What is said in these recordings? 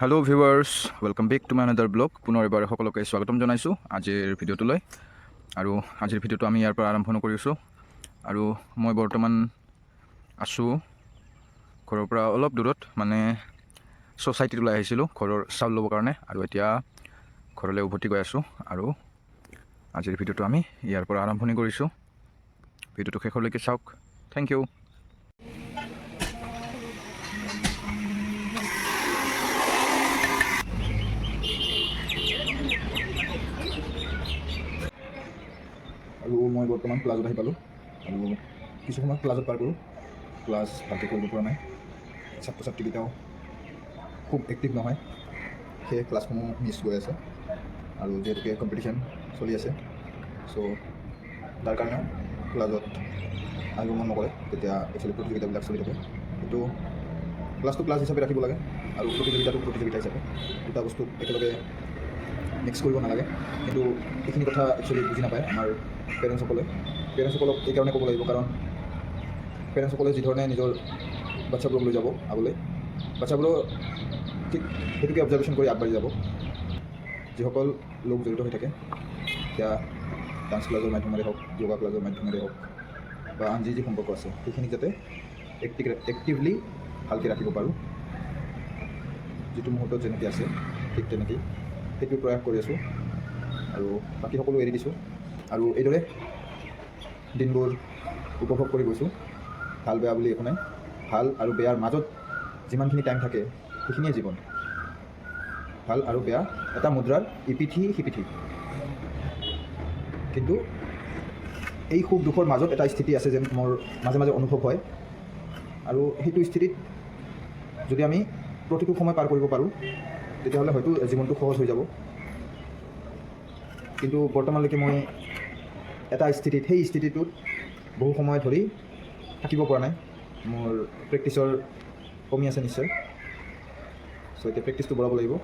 Hello' viewers, welcome back to my another blog. পুনৰ এবাৰ সকলোকে স্বাগতম জনাইছোঁ আজিৰ ভিডিঅ'টোলৈ। আৰু আজিৰ ভিডিঅ'টো আমি ইয়াৰ পৰা আৰম্ভ কৰিছোঁ। আৰু মই বৰ্তমান আছোঁ ঘৰৰ পৰা অলপ দূৰত, মানে ছ'চাইটিত ওলাই আহিছিলোঁ ঘৰৰ চাউল ল'বৰ কাৰণে, আৰু এতিয়া ঘৰলৈ উভতি গৈ আছোঁ। আৰু আজিৰ ভিডিঅ'টো আমি ইয়াৰ পৰা আৰম্ভণি কৰিছোঁ। ভিডিঅ'টো শেষলৈকে চাওক। Thank you. আৰু মই বৰ্তমান ক্লাছত আহি পালোঁ, আৰু কিছু সময় ক্লাছত পাৰ কৰোঁ। ক্লাছ ভালকৈ কৰিব পৰা নাই, ছাত্ৰ ছাত্ৰীকেইটাও খুব এক্টিভ নহয়, সেয়ে ক্লাছসমূহ মিছ গৈ আছে। আৰু যিহেতুকে কম্পিটিশ্যন চলি আছে, চ' তাৰ কাৰণেও ক্লাছত আহিব মন নকৰে। তেতিয়া একচুৱেলি প্ৰতিযোগিতাবিলাক চলি থাকে, কিন্তু ক্লাছটো ক্লাছ হিচাপে ৰাখিব লাগে, আৰু প্ৰতিযোগিতাটো প্ৰতিযোগিতা হিচাপে। দুটা বস্তু একেলগে মিক্স কৰিব নালাগে। কিন্তু এইখিনি কথা একচুৱেলি বুজি নাপায় আমাৰ পেৰেণ্টছসকলক এইকাৰণে ক'ব লাগিব, কাৰণ পেৰেণ্টছসকলে যিধৰণে নিজৰ বাচ্ছাবোৰক লৈ যাব আগলৈ, বাচ্ছাবোৰো ঠিক সেইটোকে অবজাৰ্ভেশ্যন কৰি আগবাঢ়ি যাব। যিসকল লোক জড়িত হৈ থাকে, এতিয়া ডান্স ক্লাছৰ মাধ্যমেৰে হওক, যোগা ক্লাছৰ মাধ্যমেৰে হওক, বা আন যি সম্পৰ্ক আছে, সেইখিনিক যাতে এক্টিভলি ভালকৈ ৰাখিব পাৰোঁ। যিটো মুহূৰ্তত যেনেকৈ আছে ঠিক তেনেকেই সেইটো প্ৰয়াস কৰি আছোঁ, আৰু বাকী সকলো এৰি দিছোঁ। আৰু এইদৰে দিনবোৰ উপভোগ কৰি গৈছোঁ। ভাল বেয়া বুলি একো নাই, ভাল আৰু বেয়াৰ মাজত যিমানখিনি টাইম থাকে সেইখিনিয়ে জীৱন। ভাল আৰু বেয়া এটা মুদ্ৰাৰ ইপিঠি সিপিঠি, কিন্তু এই সুখ দুখৰ মাজত এটা স্থিতি আছে যেন মোৰ মাজে মাজে অনুভৱ হয়। আৰু সেইটো স্থিতিত যদি আমি প্ৰতিটো সময় পাৰ কৰিব পাৰোঁ, তেতিয়াহ'লে হয়তো জীৱনটো সহজ হৈ যাব। কিন্তু বৰ্তমানলৈকে মই এটা স্থিতিত, সেই স্থিতিটোত বহু সময় ধৰি থাকিব পৰা নাই। মোৰ প্ৰেক্টিছৰ কমি আছে নিশ্চয়, চ' এতিয়া প্ৰেক্টিছটো বঢ়াব লাগিব।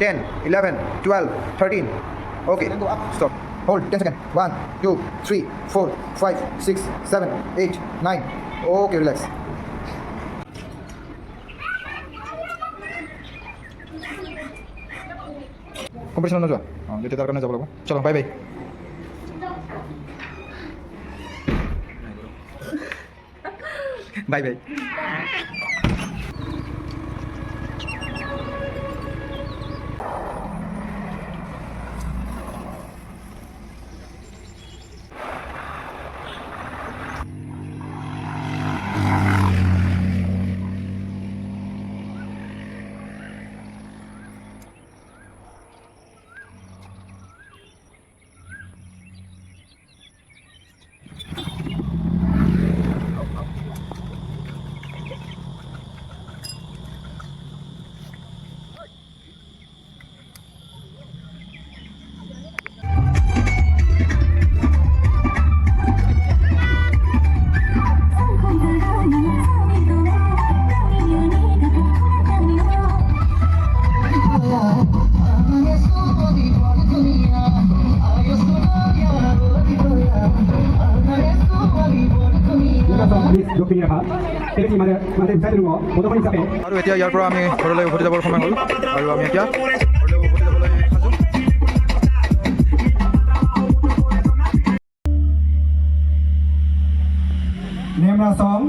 Ten, 11, 12, 13. Okay. Then go up. Stop. Hold. 10 seconds. 1, 2, 3, 4, 5, 6, 7, 8, 9. Okay, relax. Competition নোযোৱা? যেতিয়া তাৰ কাৰণে যাব লাগিব। চলো, বাই বাই। Bye bye. আৰু এতিয়া ইয়াৰ পৰা আমি ঘৰলৈ উভতি যাবৰ সময় হ'ল, আৰু আমি এতিয়া ঘৰলৈ উভতি যাবলৈ সাজু। Nemra song.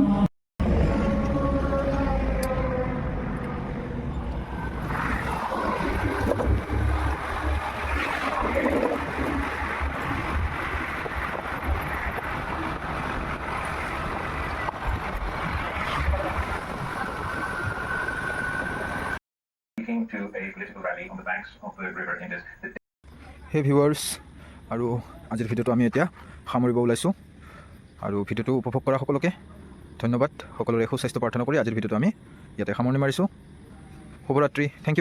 Hey viewers, আৰু আজিৰ ভিডিঅ'টো আমি এতিয়া সামৰিব ওলাইছোঁ আৰু ভিডিঅ'টো উপভোগ কৰা সকলোকে ধন্যবাদ। সকলোৰে সুস্বাস্থ্য প্ৰাৰ্থনা কৰি আজিৰ ভিডিঅ'টো আমি ইয়াতে সামৰণি মাৰিছোঁ। শুভৰাত্ৰি। Thank U.